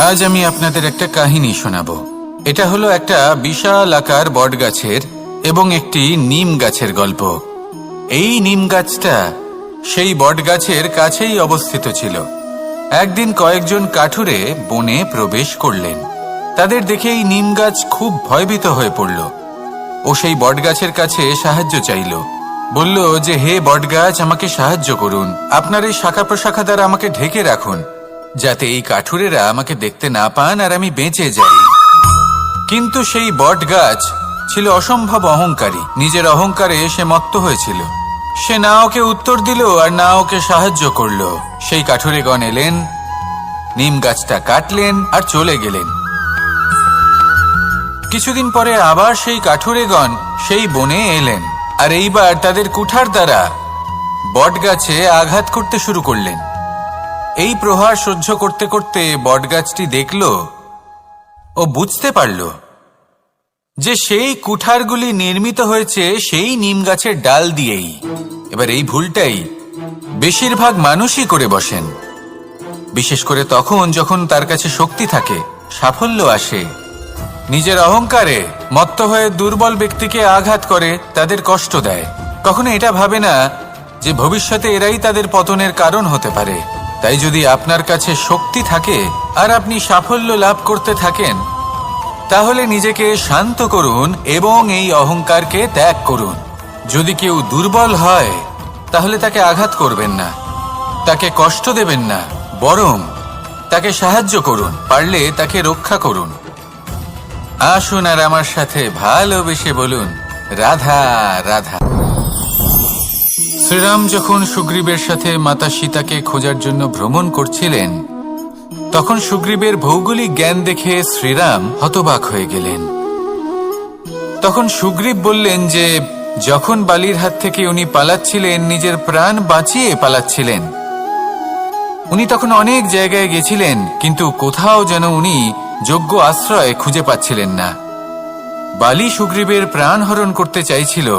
আজ আমি আপনাদের একটা কাহিনী শোনাবো। এটা হলো একটা বিশাল আকার বটগাছের এবং একটি নিম গাছের গল্প। এই নিম গাছটা সেই বটগাছের কাছেই অবস্থিত ছিল। একদিন কয়েকজন কাঠুরে বনে প্রবেশ করলেন। তাদের দেখে এই নিম গাছ খুব ভয়ভীত হয়ে পড়ল ও সেই বটগাছের কাছে সাহায্য চাইল। বলল যে, হে বটগাছ, আমাকে সাহায্য করুন, আপনার এই শাখা প্রশাখা দ্বারা আমাকে ঢেকে রাখুন, যাতে এই কাঠুরেরা আমাকে দেখতে না পান আর আমি বেঁচে যাই। কিন্তু সেই বটগাছ ছিল অসম্ভব অহংকারী। নিজের অহংকারে সে মত্ত হয়েছিল। সে না ওকে উত্তর দিল আর না ওকে সাহায্য করল। সেই কাঠুরেগণ এলেন, নিম গাছটা কাটলেন আর চলে গেলেন। কিছুদিন পরে আবার সেই কাঠুরেগণ সেই বনে এলেন আর এইবার তাদের কুঠার দ্বারা বটগাছে আঘাত করতে শুরু করলেন। এই প্রহার সহ্য করতে করতে বটগাছটি দেখল ও বুঝতে পারল যে সেই কুঠারগুলি নির্মিত হয়েছে সেই নিম গাছের ডাল দিয়েই। এবার এই ভুলটাই বেশিরভাগ মানুষই করে বসেন, বিশেষ করে তখন যখন তার কাছে শক্তি থাকে, সাফল্য আসে। নিজের অহংকারে মত্ত হয়ে দুর্বল ব্যক্তিকে আঘাত করে, তাদের কষ্ট দেয়। কখনো এটা ভাবে না যে ভবিষ্যতে এরাই তাদের পতনের কারণ হতে পারে। তাই যদি আপনার কাছে শক্তি থাকে আর আপনি সাফল্য লাভ করতে থাকেন, তাহলে নিজেকে শান্ত করুন এবং এই অহংকারকে ত্যাগ করুন। যদি কেউ দুর্বল হয় তাহলে তাকে আঘাত করবেন না, তাকে কষ্ট দেবেন না, বরং তাকে সাহায্য করুন, পারলে তাকে রক্ষা করুন। আসুন আর আমার সাথে ভালোবেসে বলুন, রাধা রাধা। শ্রীরাম যখন সুগ্রীবের সাথে মাতা সীতাকে খোঁজার জন্য ভ্রমণ করছিলেন, তখন সুগ্রীবের ভৌগোলিক জ্ঞান দেখে শ্রীরাম হতবাক হয়ে গেলেন। তখন সুগ্রীব বললেন যে যখন বালির হাত থেকে উনি পালাচ্ছিলেন, নিজের প্রাণ বাঁচিয়ে পালাচ্ছিলেন, উনি তখন অনেক জায়গায় গেছিলেন, কিন্তু কোথাও যেন উনি যোগ্য আশ্রয় খুঁজে পাচ্ছিলেন না। বালি সুগ্রীবের প্রাণ হরণ করতে চাইছিল,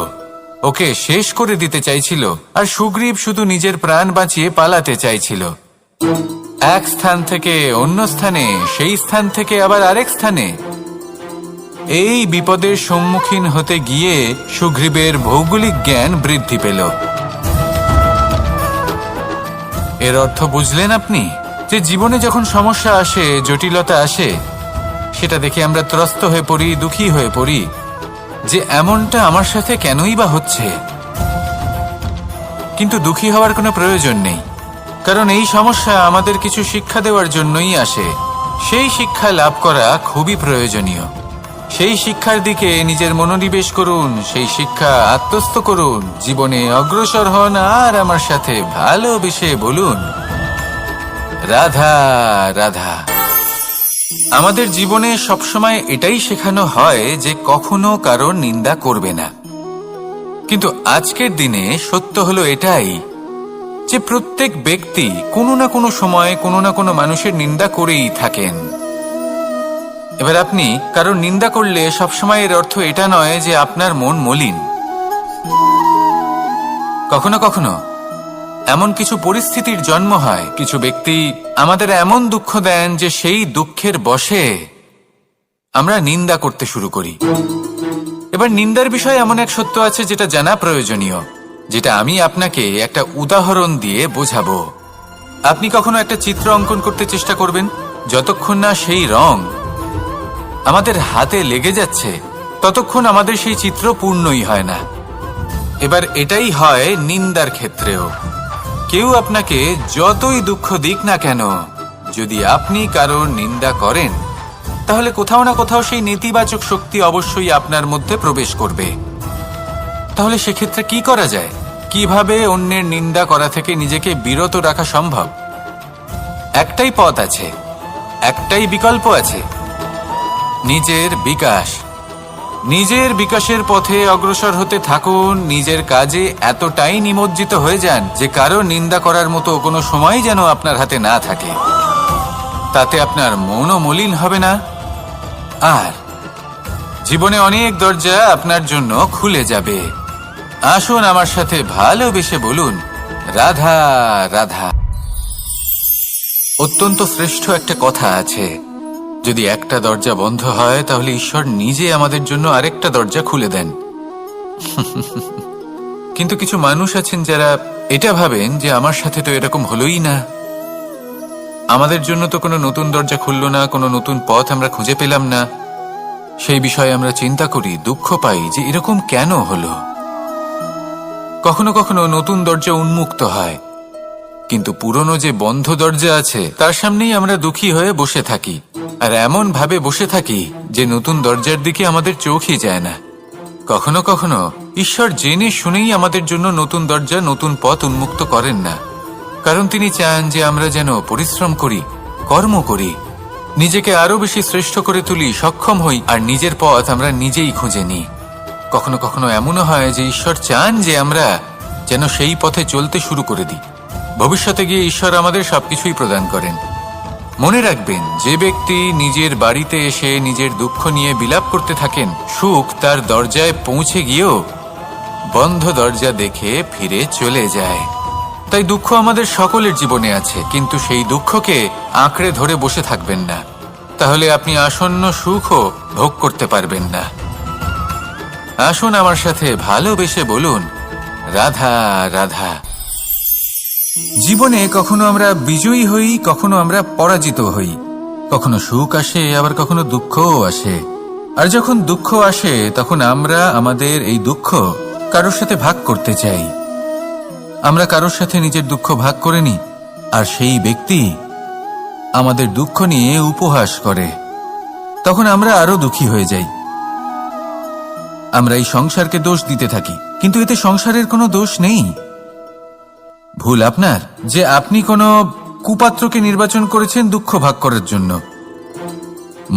ওকে শেষ করে দিতে চাইছিল, আর সুগ্রীব শুধু নিজের প্রাণ বাঁচিয়ে পালাতে চাইছিল। এক স্থান থেকে অন্য স্থানে, সেই স্থান থেকে আবার আরেক স্থানে। এই বিপদের সম্মুখীন হতে গিয়ে সুগ্রীবের ভৌগোলিক জ্ঞান বৃদ্ধি পেল। এর অর্থ বুঝলেন আপনি? যে জীবনে যখন সমস্যা আসে, জটিলতা আসে, সেটা দেখে আমরা ত্রস্ত হয়ে পড়ি, দুঃখী হয়ে পড়ি যে এমনটা আমার সাথে কেনই বা হচ্ছে। কিন্তু দুঃখী হওয়ার কোনো প্রয়োজন নেই, কারণ এই সমস্যা আমাদের কিছু শিক্ষা দেওয়ার জন্যই আসে। সেই শিক্ষা লাভ করা খুবই প্রয়োজনীয়। সেই শিক্ষার দিকে নিজের মনোনিবেশ করুন, সেই শিক্ষা আত্মস্থ করুন, জীবনে অগ্রসর হন আর আমার সাথে ভালোবেসে বলুন, রাধা রাধা। আমাদের জীবনে সবসময় এটাই শেখানো হয় যে কখনো কারোর নিন্দা করবে না। কিন্তু আজকের দিনে সত্য হলো এটাই যে প্রত্যেক ব্যক্তি কোনো না কোনো সময় কোনো না কোনো মানুষের নিন্দা করেই থাকেন। এবার আপনি কারোর নিন্দা করলে সবসময় এর অর্থ এটা নয় যে আপনার মন মলিন। কখনো কখনো এমন কিছু পরিস্থিতির জন্ম হয়, কিছু ব্যক্তি আমাদের এমন দুঃখ দেন যে সেই দুঃখের বশে আমরা নিন্দা করতে শুরু করি। এবার নিন্দার বিষয়ে এমন এক সত্য আছে যেটা জানা প্রয়োজনীয়, যেটা আমি আপনাকে একটা উদাহরণ দিয়ে বোঝাবো। আপনি কখনো একটা চিত্র অঙ্কন করতে চেষ্টা করবেন, যতক্ষণ না সেই রং আমাদের হাতে লেগে যাচ্ছে ততক্ষণ আমাদের সেই চিত্র পূর্ণই হয় না। এবার এটাই হয় নিন্দার ক্ষেত্রেও। কেউ আপনাকে যতই দুঃখ দিক না কেন, যদি আপনি কারোর নিন্দা করেন, তাহলে কোথাও না কোথাও সেই নেতিবাচক শক্তি অবশ্যই আপনার মধ্যে প্রবেশ করবে। তাহলে সেক্ষেত্রে কি করা যায়? কিভাবে অন্যের নিন্দা করা থেকে নিজেকে বিরত রাখা সম্ভব? একটাই পথ আছে, একটাই বিকল্প আছে, নিজের বিকাশ। নিজের বিকাশের পথে অগ্রসর হতে থাকুন। নিজের কাজে এতটাই নিমজ্জিত হয়ে যান যে কারো নিন্দা করার মতো কোনো সময় যেন আপনার হাতে না থাকে। তাতে আপনার মনও মলিন হবে না, আর জীবনে অনেক দরজা আপনার জন্য খুলে যাবে। আসুন আমার সাথে ভালোবেসে বলুন, রাধা রাধা। অত্যন্ত শ্রেষ্ঠ একটা কথা আছে, যদি একটা দরজা বন্ধ হয় তাহলে ঈশ্বর নিজে আমাদের জন্য আরেকটা দরজা খুলে দেন। কিন্তু কিছু মানুষ আছেন যারা এটা ভাবেন যে আমার সাথে তো এরকম হলোই না, আমাদের জন্য তো কোনো নতুন দরজা খুলল না, কোনো নতুন পথ আমরা খুঁজে পেলাম না। সেই বিষয়ে আমরা চিন্তা করি, দুঃখ পাই যে এরকম কেন হলো। কখনো কখনো নতুন দরজা উন্মুক্ত হয়, কিন্তু পুরনো যে বন্ধ দরজা আছে তার সামনেই আমরা দুঃখী হয়ে বসে থাকি, আর এমন ভাবে বসে থাকি যে নতুন দরজার দিকে আমাদের চোখই যায় না। কখনো কখনো ঈশ্বর জেনে শুনেই আমাদের জন্য নতুন দরজা, নতুন পথ উন্মুক্ত করেন না, কারণ তিনি চান যে আমরা যেন পরিশ্রম করি, কর্ম করি, নিজেকে আরো বেশি শ্রেষ্ঠ করে তুলি, সক্ষম হই, আর নিজের পথ আমরা নিজেই খুঁজে নিই। কখনো কখনো এমনও হয় যে ঈশ্বর চান যে আমরা যেন সেই পথে চলতে শুরু করে দিই। ভবিষ্যতে গিয়ে ঈশ্বর আমাদের সবকিছুই প্রদান করেন। মনে রাখবেন, যে ব্যক্তি নিজের বাড়িতে এসে নিজের দুঃখ নিয়ে বিলাপ করতে থাকেন, সুখ তার দরজায় পৌঁছে গিয়েও বন্ধ দরজা দেখে ফিরে চলে যায়। তাই দুঃখ আমাদের সকলের জীবনে আছে, কিন্তু সেই দুঃখকে আঁকড়ে ধরে বসে থাকবেন না, তাহলে আপনি আসন্ন সুখও ভোগ করতে পারবেন না। আসুন আমার সাথে ভালোবেসে বলুন, রাধা রাধা। জীবনে কখনো আমরা বিজয়ী হই, কখনো আমরা পরাজিত হই, কখনো সুখ আসে, আবার কখনো দুঃখও আসে। আর যখন দুঃখ আসে তখন আমরা আমাদের এই দুঃখ কারোর সাথে ভাগ করতে চাই। আমরা কারোর সাথে নিজের দুঃখ ভাগ করে নিই, আর সেই ব্যক্তি আমাদের দুঃখ নিয়ে উপহাস করে। তখন আমরা আরো দুঃখী হয়ে যাই। আমরা এই সংসারকে দোষ দিতে থাকি, কিন্তু এতে সংসারের কোনো দোষ নেই। ভুল আপনার যে আপনি কোনো কুপাত্রকে নির্বাচন করেছেন দুঃখ ভাগ করার জন্য।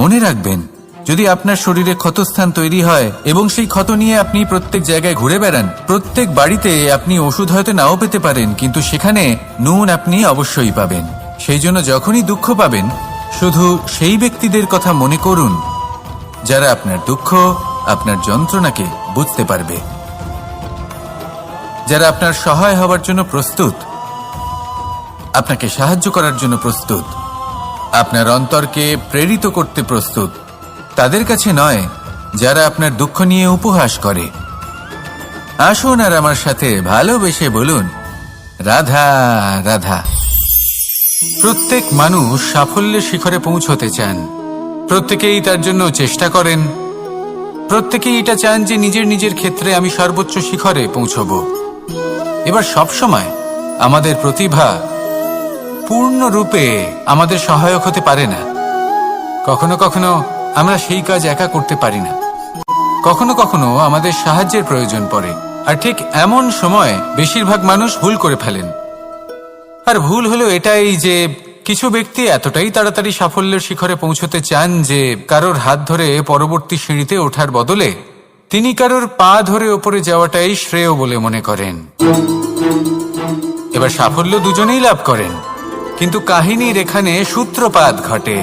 মনে রাখবেন, যদি আপনার শরীরে ক্ষতস্থান তৈরি হয় এবং সেই ক্ষত নিয়ে আপনি প্রত্যেক জায়গায় ঘুরে বেড়ান, প্রত্যেক বাড়িতে আপনি ওষুধ হয়তো নাও পেতে পারেন, কিন্তু সেখানে নুন আপনি অবশ্যই পাবেন। সেই জন্য যখনই দুঃখ পাবেন, শুধু সেই ব্যক্তিদের কথা মনে করুন যারা আপনার দুঃখ, আপনার যন্ত্রণাকে বুঝতে পারবে, যারা আপনার সহায় হওয়ার জন্য প্রস্তুত, আপনাকে সাহায্য করার জন্য প্রস্তুত, আপনার অন্তরকে প্রেরিত করতে প্রস্তুত। তাদের কাছে নয় যারা আপনার দুঃখ নিয়ে উপহাস করে। আসুন আর আমার সাথে ভালোবেসে বলুন, রাধা রাধা। প্রত্যেক মানুষ সাফল্যের শিখরে পৌঁছতে চান, প্রত্যেকেই তার জন্য চেষ্টা করেন, প্রত্যেকেই এটা চান যে নিজের নিজের ক্ষেত্রে আমি সর্বোচ্চ শিখরে পৌঁছব। এবার সবসময় আমাদের প্রতিভা পূর্ণরূপে আমাদের সহায়ক হতে পারে না। কখনো কখনো আমরা সেই কাজ একা করতে পারি না, কখনো কখনো আমাদের সাহায্যের প্রয়োজন পড়ে। আর ঠিক এমন সময় বেশিরভাগ মানুষ ভুল করে ফেলেন। আর ভুল হলো এটাই যে কিছু ব্যক্তি এতটাই তাড়াতাড়ি সাফল্যের শিখরে পৌঁছতে চান যে কারোর হাত ধরে পরবর্তী সিঁড়িতে ওঠার বদলে তিনি কারোর পা ধরে ওপরে যাওয়াটাই শ্রেয় বলে মনে করেন। এবার সাফল্য দুজনেই লাভ করেন, কিন্তু কাহিনীর এখানে সূত্রপাত ঘটে।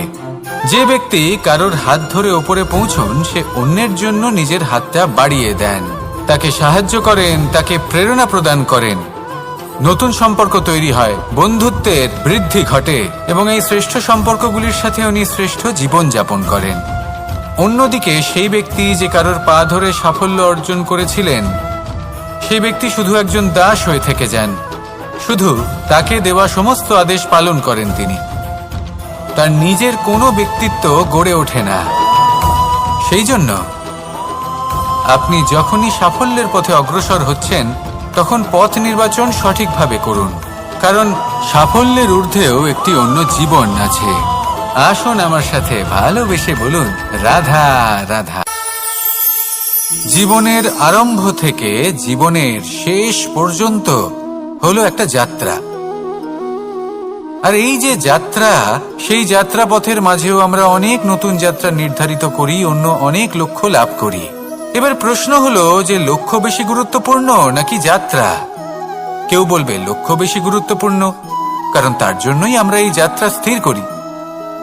যে ব্যক্তি কারোর হাত ধরে ওপরে পৌঁছন, সে অন্যের জন্য নিজের হাতটা বাড়িয়ে দেন, তাকে সাহায্য করেন, তাকে প্রেরণা প্রদান করেন। নতুন সম্পর্ক তৈরি হয়, বন্ধুত্বের বৃদ্ধি ঘটে, এবং এই শ্রেষ্ঠ সম্পর্কগুলির সাথে উনি শ্রেষ্ঠ জীবন যাপন করেন। অন্যদিকে সেই ব্যক্তি যে কারোর পা ধরে সাফল্য অর্জন করেছিলেন, সেই ব্যক্তি শুধু একজন দাস হয়ে থেকে যান, শুধু তাকে দেওয়া সমস্ত আদেশ পালন করেন তিনি। তার নিজের কোনো ব্যক্তিত্ব গড়ে ওঠে না। সেই জন্য আপনি যখনই সাফল্যের পথে অগ্রসর হচ্ছেন, তখন পথ নির্বাচন সঠিকভাবে করুন, কারণ সাফল্যের ঊর্ধ্বেও একটি অন্য জীবন আছে। আসুন আমার সাথে ভালোবেসে বলুন, রাধা রাধা। জীবনের আরম্ভ থেকে জীবনের শেষ পর্যন্ত হলো একটা যাত্রা। আর এই যে যাত্রা, সেই যাত্রা পথের মাঝেও আমরা অনেক নতুন যাত্রা নির্ধারিত করি, অন্য অনেক লক্ষ্য লাভ করি। এবার প্রশ্ন হলো যে লক্ষ্য বেশি গুরুত্বপূর্ণ নাকি যাত্রা? কেউ বলবে লক্ষ্য বেশি গুরুত্বপূর্ণ, কারণ তার জন্যই আমরা এই যাত্রা স্থির করি।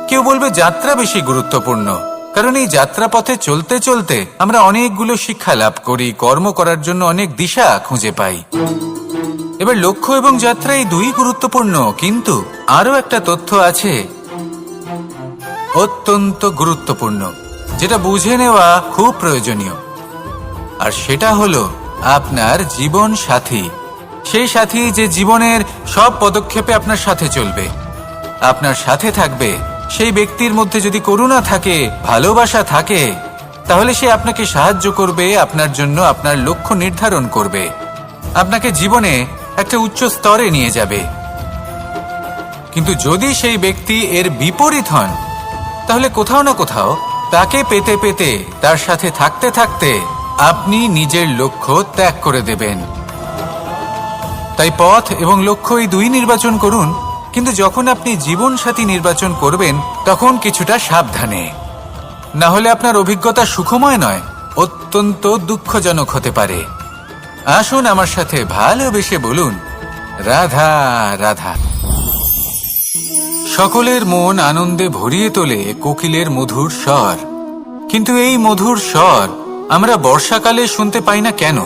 কেউ বলবে যাত্রা বেশি গুরুত্বপূর্ণ, কারণ এই যাত্রা পথে চলতে চলতে আমরা অনেকগুলো শিক্ষা লাভ করি, কর্ম করার জন্য অনেক দিশা খুঁজে পাই। এবার লক্ষ্য এবং যাত্রা এই দুই গুরুত্বপূর্ণ, কিন্তু আরো একটা তথ্য আছে অত্যন্ত গুরুত্বপূর্ণ, যেটা বুঝে নেওয়া খুব প্রয়োজনীয়। আর সেটা হলো আপনার জীবন সাথী। সেই সাথী যে জীবনের সব পদক্ষেপে আপনার সাথে চলবে, আপনার সাথে থাকবে। সেই ব্যক্তির মধ্যে যদি করুণা থাকে, ভালোবাসা থাকে, তাহলে সে আপনাকে সাহায্য করবে, আপনার জন্য আপনার লক্ষ্য নির্ধারণ করবে, আপনাকে জীবনে একটা উচ্চ স্তরে নিয়ে যাবে। কিন্তু যদি সেই ব্যক্তি এর বিপরীত হন, তাহলে কোথাও না কোথাও তাকে পেতে পেতে, তার সাথে থাকতে থাকতে আপনি নিজের লক্ষ্য ত্যাগ করে দেবেন। তাই পথ এবং লক্ষ্য এই দুই নির্বাচন করুন, কিন্তু যখন আপনি জীবন সাথী নির্বাচন করবেন তখন কিছুটা সাবধানে, না হলে আপনার অভিজ্ঞতা সুখময় নয়, অত্যন্ত দুঃখজনক হতে পারে। আসুন আমার সাথে ভালোবেসে বলুন, রাধা রাধা। সকলের মন আনন্দে ভরিয়ে তোলে কোকিলের মধুর স্বর। কিন্তু এই মধুর স্বর আমরা বর্ষাকালে শুনতে পাই না কেন?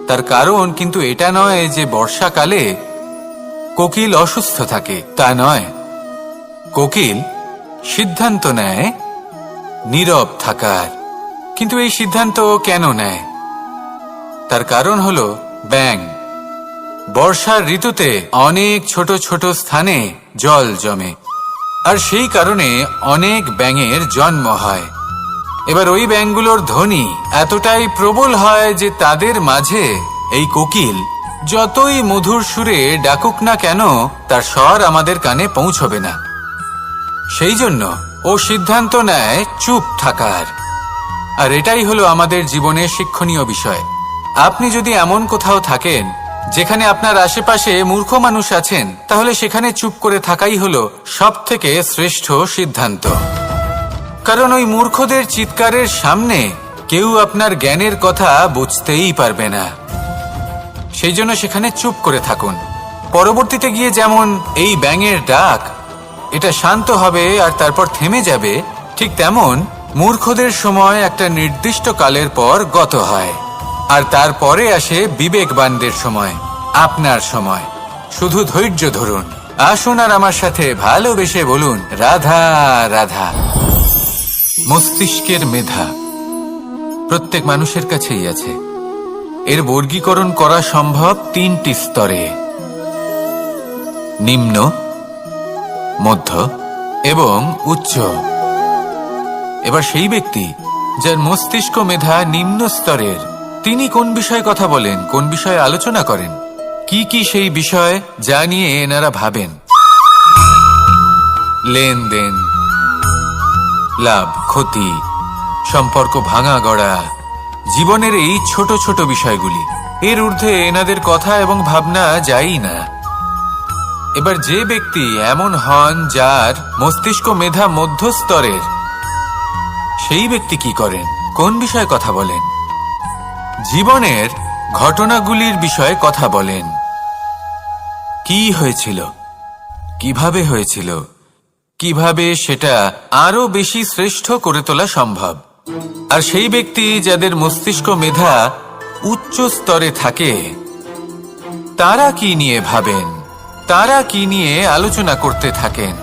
তার কারণ কিন্তু এটা নয় যে বর্ষাকালে কোকিল অসুস্থ থাকে, তা নয়। কোকিল সিদ্ধান্ত নেয় নীরব থাকার। কিন্তু এই সিদ্ধান্ত কেন নেয়? তার কারণ হলো ব্যাঙ। বর্ষার ঋতুতে অনেক ছোট ছোট স্থানে জল জমে, আর সেই কারণে অনেক ব্যাঙের জন্ম হয়। এবার ওই ব্যাঙগুলোর ধ্বনি এতটাই প্রবল হয় যে তাদের মাঝে এই কোকিল যতই মধুর সুরে ডাকুক না কেন, তার স্বর আমাদের কানে পৌঁছবে না। সেই জন্য ও সিদ্ধান্ত নেয় চুপ থাকার। আর এটাই হলো আমাদের জীবনের শিক্ষণীয় বিষয়। আপনি যদি এমন কোথাও থাকেন যেখানে আপনার আশেপাশে মূর্খ মানুষ আছেন, তাহলে সেখানে চুপ করে থাকাই হলো সবথেকে শ্রেষ্ঠ সিদ্ধান্ত। কারণ ওই মূর্খদের চিৎকারের সামনে কেউ আপনার জ্ঞানের কথা বুঝতেই পারবে না। সেই জন্য সেখানে চুপ করে থাকুন। পরবর্তীতে গিয়ে যেমন এই ব্যাঙের ডাক, এটা শান্ত হবে আর তারপর থেমে যাবে, ঠিক তেমন মূর্খদের সময় একটা নির্দিষ্ট কালের পর গত হয়। আর তারপরে আসে বিবেকবানদের সময়, আপনার সময়। শুধু ধৈর্য ধরুন। আসুন আর আমার সাথে ভালোবেসে বলুন, রাধা রাধা। মস্তিষ্কের মেধা প্রত্যেক মানুষের কাছেই আছে। এর বর্গীকরণ করা সম্ভব তিনটি স্তরে: নিম্ন, মধ্য এবং উচ্চ। এবার সেই ব্যক্তি যার মস্তিষ্ক মেধা নিম্ন স্তরের, তিনি কোন বিষয়ে কথা বলেন, কোন বিষয়ে আলোচনা করেন, কি কি সেই বিষয় যা নিয়ে এনারা ভাবেন? লেনদেন, লাভ ক্ষতি, সম্পর্ক ভাঙা গড়া, জীবনের এই ছোট ছোট বিষয়গুলি। এর ঊর্ধ্বে এনাদের কথা এবং ভাবনা যায়ই না। এবার যে ব্যক্তি এমন হন যার মস্তিষ্ক মেধা মধ্যস্তরের, সেই ব্যক্তি কি করেন, কোন বিষয়ে কথা বলেন? জীবনের ঘটনাগুলির বিষয়ে কথা বলেন। কি হয়েছিল, কিভাবে হয়েছিল, কিভাবে সেটা আরো বেশি শ্রেষ্ঠ করে তোলা সম্ভব। আর সেই ব্যক্তি যাদের মস্তিষ্ক মেধা উচ্চ স্তরে থাকে, তারা কি নিয়ে ভাবেন, তারা কি নিয়ে আলোচনা করতে থাকেন?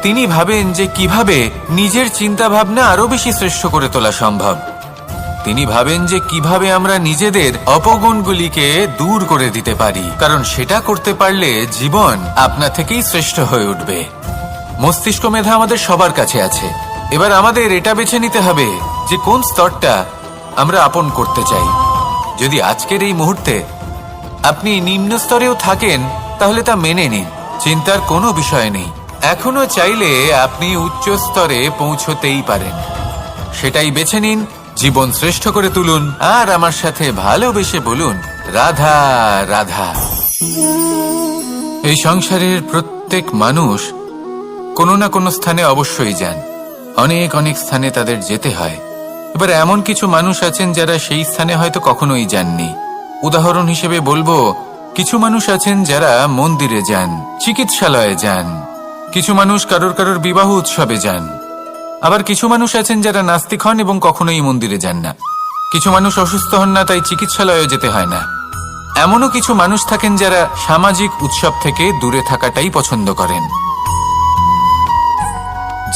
তিনি ভাবেন যে কিভাবে নিজের চিন্তা ভাবনা আরো বেশি শ্রেষ্ঠ করে তোলা সম্ভব। তিনি ভাবেন যে কিভাবে আমরা নিজেদের অপগুণগুলিকে দূর করে দিতে পারি, কারণ সেটা করতে পারলে জীবন আপনা থেকেই শ্রেষ্ঠ হয়ে উঠবে। মস্তিষ্ক মেধা আমাদের সবার কাছে আছে। এবার আমাদের এটা বেছে নিতে হবে যে কোন স্তরটা আমরা আপন করতে চাই। যদি আজকের এই মুহূর্তে আপনি নিম্ন স্তরেও থাকেন, তাহলে তা মেনে নিন, চিন্তার কোনো বিষয় নেই। এখনো চাইলে আপনি উচ্চ স্তরে পৌঁছতেই পারেন। সেটাই বেছে নিন, জীবন শ্রেষ্ঠ করে তুলুন, আর আমার সাথে ভালোবেসে বলুন, রাধা রাধা। এই সংসারের প্রত্যেক মানুষ কোনো না কোনো স্থানে অবশ্যই যান। অনেক অনেক স্থানে তাদের যেতে হয়। এবার এমন কিছু মানুষ আছেন যারা সেই স্থানে হয়তো কখনোই যাননি। উদাহরণ হিসেবে বলবো, কিছু মানুষ আছেন যারা মন্দিরে যান, চিকিৎসালয়ে যান, কিছু মানুষ কারোর কারোর বিবাহ উৎসবে যান। আবার কিছু মানুষ আছেন যারা নাস্তিক হন এবং কখনোই মন্দিরে যান না। কিছু মানুষ অসুস্থ হন না, তাই চিকিৎসালয়ে যেতে হয় না। এমনও কিছু মানুষ থাকেন যারা সামাজিক উৎসব থেকে দূরে থাকাটাই পছন্দ করেন।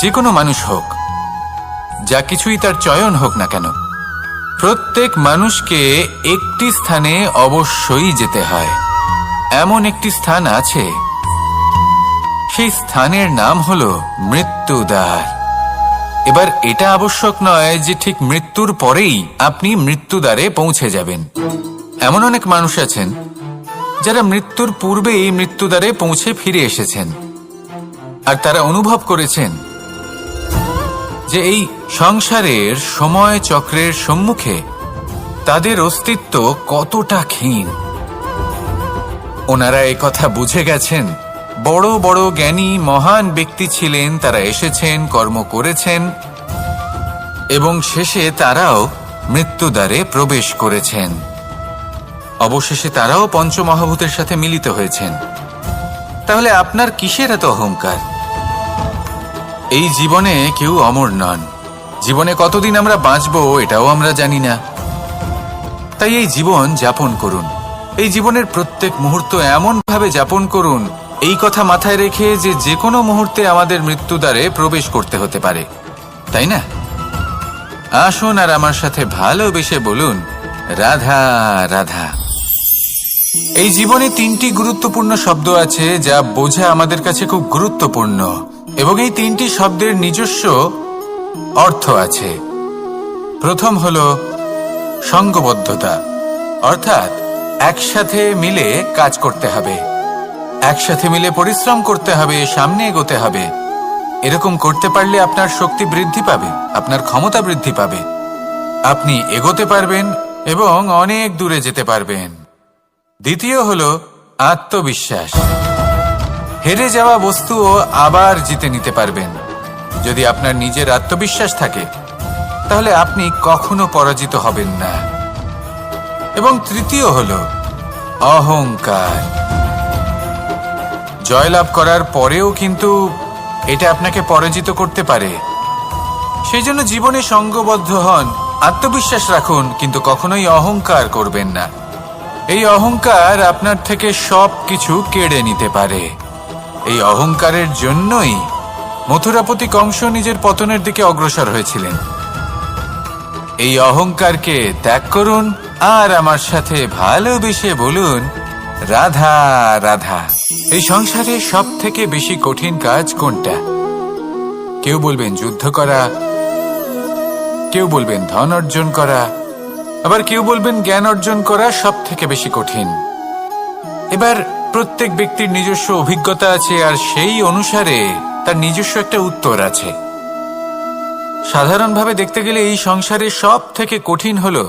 যে কোনো মানুষ হোক, যা কিছুই তার চয়ন হোক না কেন, প্রত্যেক মানুষকে একটি স্থানে অবশ্যই যেতে হয়। এমন একটি স্থান আছে, সেই স্থানের নাম হলো মৃত্যুদ্বার। এবার এটা আবশ্যক নয় যে ঠিক মৃত্যুর পরেই আপনি মৃত্যুদ্বারে পৌঁছে যাবেন। এমন অনেক মানুষ আছেন যারা মৃত্যুর পূর্বেই মৃত্যুদ্বারে পৌঁছে ফিরে এসেছেন, আর তারা অনুভব করেছেন যে এই সংসারের সময় চক্রের সম্মুখে তাদের অস্তিত্ব কতটা ক্ষীণ। ওনারা এই কথা বুঝে গেছেন। বড় বড় জ্ঞানী মহান ব্যক্তি ছিলেন, তারা এসেছেন, কর্ম করেছেন এবং শেষে তারাও মৃত্যুদ্বারে প্রবেশ করেছেন। অবশেষে তারাও পঞ্চমহাভূতের সাথে মিলিত হয়েছেন। তাহলে আপনার কিসের এত অহংকার? এই জীবনে কেউ অমর নন। জীবনে কতদিন আমরা বাঁচবো এটাও আমরা জানি না। তাই এই জীবন যাপন করুন। এই জীবনের প্রত্যেক মুহূর্ত এমন ভাবে যাপন করুন, এই কথা মাথায় রেখে যে যে কোনো মুহূর্তে আমাদের মৃত্যুদ্বারে প্রবেশ করতে হতে পারে, তাই না? আসুন আর আমার সাথে ভালোবেসে বলুন, রাধা রাধা। এই জীবনে তিনটি গুরুত্বপূর্ণ শব্দ আছে যা বোঝা আমাদের কাছে খুব গুরুত্বপূর্ণ, এবং এই তিনটি শব্দের নিজস্ব অর্থ আছে। প্রথম হলো সঙ্গবদ্ধতা, অর্থাৎ একসাথে মিলে কাজ করতে হবে, একসাথে মিলে পরিশ্রম করতে হবে, সামনে এগোতে হবে। এরকম করতে পারলে আপনার শক্তি বৃদ্ধি পাবে, আপনার ক্ষমতা বৃদ্ধি পাবে, আপনি এগোতে পারবেন এবং অনেক দূরে যেতে পারবেন। দ্বিতীয় হলো আত্মবিশ্বাস। হেরে যাওয়া বস্তুও আবার জিতে নিতে পারবেন। যদি আপনার নিজের আত্মবিশ্বাস থাকে তাহলে আপনি কখনো পরাজিত হবেন না। এবং তৃতীয় হলো অহংকার। জয়লাভ করার পরেও কিন্তু এটা আপনাকে পরাজিত করতে পারে। সেই জন্য জীবনে সঙ্গবদ্ধ হন, আত্মবিশ্বাস রাখুন, কিন্তু কখনোই অহংকার করবেন না। এই অহংকার আপনার থেকে সব কিছু কেড়ে নিতে পারে। এই অহংকারের জন্যই মথুরাপতি কংস নিজের পতনের দিকে অগ্রসর হয়েছিলেন। এই অহংকারকে ত্যাগ করুন আর আমার সাথে ভালোবেসে বলুন, রাধা রাধা। এই সংসারে সব থেকে বেশি কঠিন কাজ কোনটা? কেউ বলবেন যুদ্ধ করা, কেউ বলবেন ধন অর্জন করা, আবার কেউ বলবেন জ্ঞান অর্জন করা সব থেকে বেশি কঠিন। এবার প্রত্যেক ব্যক্তির নিজস্ব অভিজ্ঞতা আছে, আর সেই অনুসারে তার নিজস্ব একটা উত্তর আছে। সাধারণভাবে দেখতে গেলে এই সংসারে সব থেকে কঠিন হলো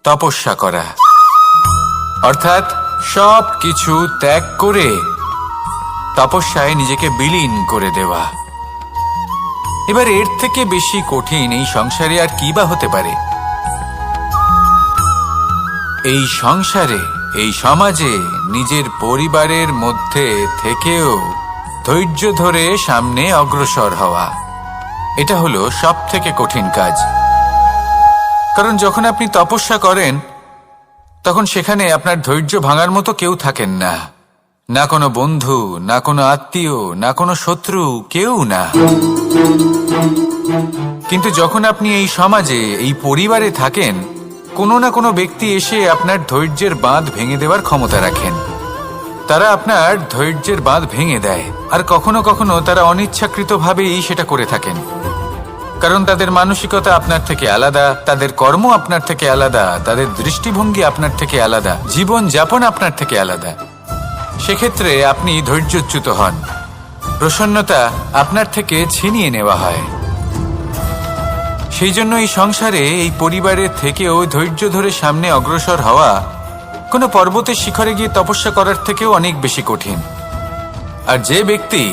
তপস্যা করা, অর্থাৎ সব কিছু ত্যাগ করে তপস্যায় নিজেকে বিলীন করে দেওয়া। এবার এর থেকে বেশি কঠিন এই সংসারে আর কি বা হতে পারে? এই সংসারে, এই সমাজে, নিজের পরিবারের মধ্যে থেকেও ধৈর্য ধরে সামনে অগ্রসর হওয়া, এটা হলো সব থেকে কঠিন কাজ। কারণ যখন আপনি তপস্যা করেন তখন সেখানে আপনার ধৈর্য ভাঙার মতো কেউ থাকেন না, না কোনো বন্ধু, না কোনো আত্মীয়, না কোনো শত্রু, কেউ না। কিন্তু যখন আপনি এই সমাজে, এই পরিবারে থাকেন, কোনো না কোনো ব্যক্তি এসে আপনার ধৈর্যের বাঁধ ভেঙে দেওয়ার ক্ষমতা রাখেন। তারা আপনার ধৈর্যের বাঁধ ভেঙে দেয়, আর কখনো কখনো তারা অনিচ্ছাকৃতভাবেই সেটা করে থাকেন। কারণ তাদের মানসিকতা আপনার থেকে আলাদা, তাদের কর্ম আপনার থেকে আলাদা, তাদের দৃষ্টিভঙ্গি আপনার থেকে আলাদা, জীবন যাপন আপনার থেকে আলাদা। সেক্ষেত্রে আপনি ধৈর্যচ্যুত হন, প্রসন্নতা আপনার থেকে ছিনিয়ে নেওয়া হয়। সেই জন্য এই সংসারে, এই পরিবারের থেকেও ধৈর্য ধরে সামনে অগ্রসর হওয়া কোনো পর্বতের শিখরে গিয়ে তপস্যা করার থেকেও অনেক বেশি কঠিন। আর যে ব্যক্তি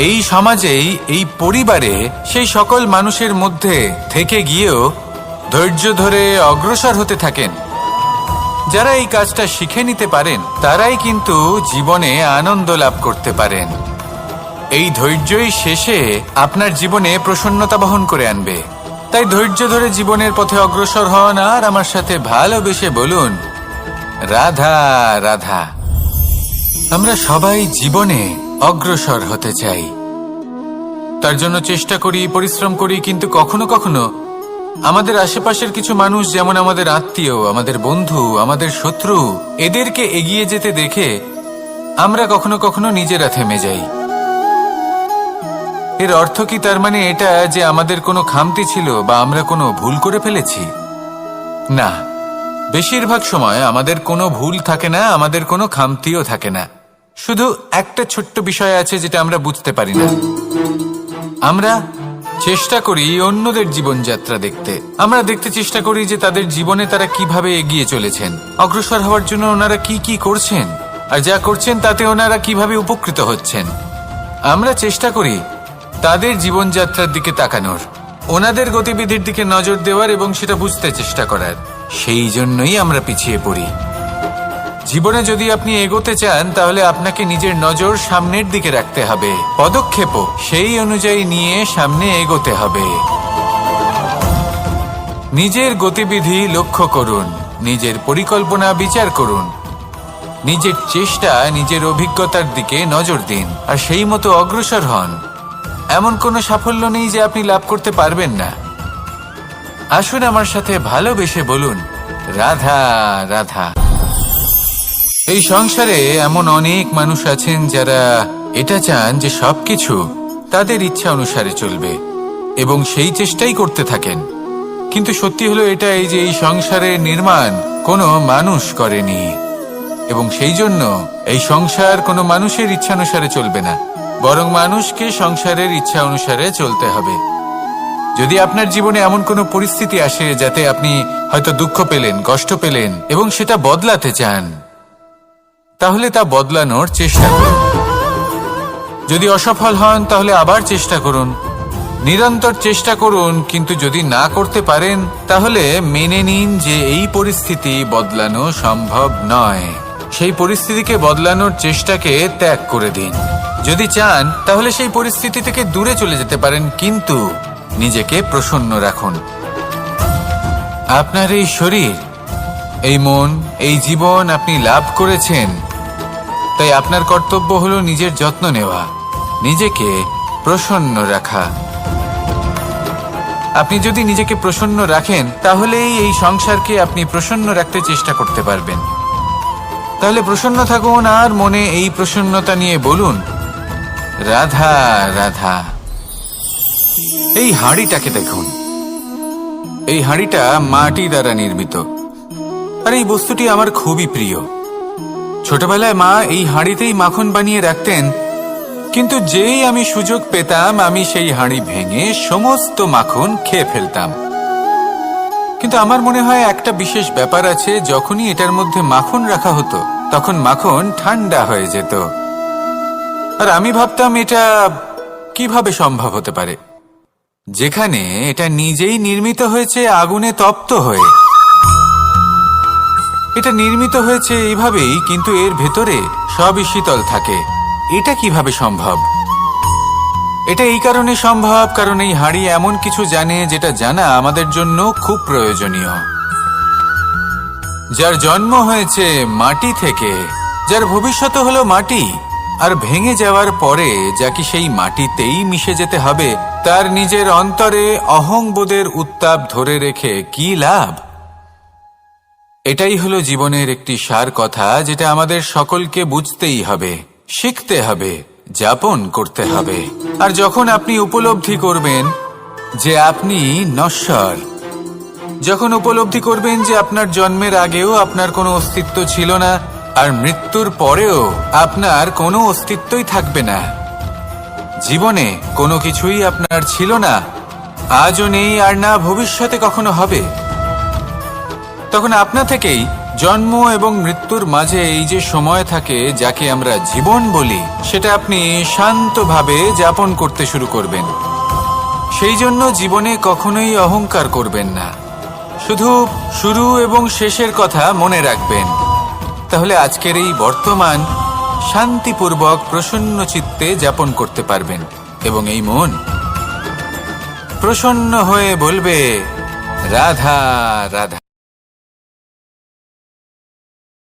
এই সমাজেই, এই পরিবারে, সেই সকল মানুষের মধ্যে থেকে গিয়েও ধৈর্য ধরে অগ্রসর হতে থাকেন, যারা এই কাজটা শিখে নিতে পারেন, তারাই কিন্তু জীবনে আনন্দ লাভ করতে পারেন। এই ধৈর্যই শেষে আপনার জীবনে প্রসন্নতা বহন করে আনবে। তাই ধৈর্য ধরে জীবনের পথে অগ্রসর হন আর আমার সাথে ভালোবেসে বলুন, রাধা রাধা। আমরা সবাই জীবনে অগ্রসর হতে চাই, তার জন্য চেষ্টা করি, পরিশ্রম করি, কিন্তু কখনো কখনো আমাদের আশেপাশের কিছু মানুষ, যেমন আমাদের আত্মীয়, আমাদের বন্ধু, আমাদের শত্রু, এদেরকে এগিয়ে যেতে দেখে আমরা কখনো কখনো নিজেরা থেমে যাই। এর অর্থ কি তার মানে এটা যে আমাদের কোনো খামতি ছিল বা আমরা কোনো ভুল করে ফেলেছি? না, বেশিরভাগ সময় আমাদের কোনো ভুল থাকে না, আমাদের কোনো খামতিও থাকে না। শুধু একটা ছোট্ট বিষয় আছে যেটা আমরা বুঝতে পারি না। আমরা চেষ্টা করি অন্যদের জীবনযাত্রা দেখতে। আমরা দেখতে চেষ্টা করি যে তাদের জীবনে তারা কিভাবে এগিয়ে চলেছেন, অগ্রসর হওয়ার জন্য ওনারা কি কি করছেন, আর যা করছেন তাতে ওনারা কিভাবে উপকৃত হচ্ছেন। আমরা চেষ্টা করি তাদের জীবনযাত্রার দিকে তাকানোর, ওনাদের গতিবিধির দিকে নজর দেওয়ার এবং সেটা বুঝতে চেষ্টা করার। সেই জন্যই আমরা পিছিয়ে পড়ি। জীবনে যদি আপনি এগোতে চান তাহলে আপনাকে নিজের নজর সামনের দিকে রাখতে হবে, পদক্ষেপও সেই অনুযায়ী নিয়ে সামনে এগোতে হবে। নিজের গতিবিধি লক্ষ্য করুন, নিজের পরিকল্পনা বিচার করুন, নিজের চেষ্টা, নিজের অভিজ্ঞতার দিকে নজর দিন, আর সেই মতো অগ্রসর হন। এমন কোনো সাফল্য নেই যে আপনি লাভ করতে পারবেন না। আসুন আমার সাথে ভালোবেসে বলুন, রাধা রাধা। এই সংসারে এমন অনেক মানুষ আছেন যারা এটা চান যে সবকিছু তাদের ইচ্ছা অনুসারে চলবে এবং সেই চেষ্টাই করতে থাকেন। কিন্তু সত্যি হলো এটাই যে এই সংসারের নির্মাণ কোনো মানুষ করেনি, এবং সেই জন্য এই সংসার কোনো মানুষের ইচ্ছা অনুসারে চলবে না, বরং মানুষকে সংসারের ইচ্ছা অনুসারে চলতে হবে। যদি আপনার জীবনে এমন কোনো পরিস্থিতি আসে যাতে আপনি হয়তো দুঃখ পেলেন, কষ্ট পেলেন এবং সেটা বদলাতে চান, তাহলে তা বদলানোর চেষ্টা করুন। যদি অসফল হন তাহলে আবার চেষ্টা করুন, নিরন্তর চেষ্টা করুন। কিন্তু যদি না করতে পারেন তাহলে মেনে নিন যে এই পরিস্থিতি বদলানো সম্ভব নয়। সেই পরিস্থিতিকে বদলানোর চেষ্টাকে ত্যাগ করে দিন। যদি চান তাহলে সেই পরিস্থিতি থেকে দূরে চলে যেতে পারেন, কিন্তু নিজেকে প্রসন্ন রাখুন। আপনার এই শরীর, এই মন, এই জীবন আপনি লাভ করেছেন, তাই আপনার কর্তব্য হলো নিজের যত্ন নেওয়া, নিজেকে প্রসন্ন রাখা। আপনি যদি নিজেকে প্রসন্ন রাখেন তাহলেই এই সংসারকে আপনি প্রসন্ন রাখতে চেষ্টা করতে পারবেন। তাহলে প্রসন্ন থাকুন আর মনে এই প্রসন্নতা নিয়ে বলুন, রাধা রাধা। এই হাঁড়িটাকে দেখুন, এই হাঁড়িটা মাটি দ্বারা নির্মিত, আর এই বস্তুটি আমার খুবই প্রিয়। ছোটবেলায় মা এই হাঁড়িতেই মাখন বানিয়ে রাখতেন, কিন্তু যেই আমি সুযোগ পেতাম আমি সেই হাঁড়ি ভেঙে সমস্ত মাখন খেয়ে ফেলতাম। কিন্তু আমার মনে হয় একটা বিশেষ ব্যাপার আছে, যখনই এটার মধ্যে মাখন রাখা হতো তখন মাখন ঠান্ডা হয়ে যেত। আর আমি ভাবতাম এটা কিভাবে সম্ভব হতে পারে, যেখানে এটা নিজেই নির্মিত হয়েছে আগুনে তপ্ত হয়ে। এটা নির্মিত হয়েছে এইভাবেই, কিন্তু এর ভেতরে সবই শীতল থাকে। এটা কিভাবে সম্ভব? এটা এই কারণে সম্ভব কারণ এই হাঁড়ি এমন কিছু জানে যেটা জানা আমাদের জন্য খুব প্রয়োজনীয়। যার জন্ম হয়েছে মাটি থেকে, যার ভবিষ্যৎ হলো মাটি, আর ভেঙে যাওয়ার পরে যা কি সেই মাটিতেই মিশে যেতে হবে, তার নিজের অন্তরে অহংবোধের উত্তাপ ধরে রেখে কি লাভ? এটাই হলো জীবনের একটি সার কথা, যেটা আমাদের সকলকে বুঝতেই হবে, শিখতে হবে, যাপন করতে হবে। আর যখন আপনি উপলব্ধি করবেন যে আপনি নশ্বর, যখন উপলব্ধি করবেন যে আপনার জন্মের আগেও আপনার কোনো অস্তিত্ব ছিল না, আর মৃত্যুর পরেও আপনার কোনো অস্তিত্বই থাকবে না, জীবনে কোনো কিছুই আপনার ছিল না, আজও নেই আর না ভবিষ্যতে কখনো হবে, তখন আপনা থেকেই জন্ম এবং মৃত্যুর মাঝে এই যে সময় থাকে যাকে আমরা জীবন বলি, সেটা আপনি শান্তভাবে যাপন করতে শুরু করবেন। সেই জন্য জীবনে কখনোই অহংকার করবেন না, শুধু শুরু এবং শেষের কথা মনে রাখবেন। তাহলে আজকের এই বর্তমান শান্তিপূর্বক প্রসন্ন চিত্তে যাপন করতে পারবেন, এবং এই মন প্রসন্ন হয়ে বলবে, রাধা রাধা।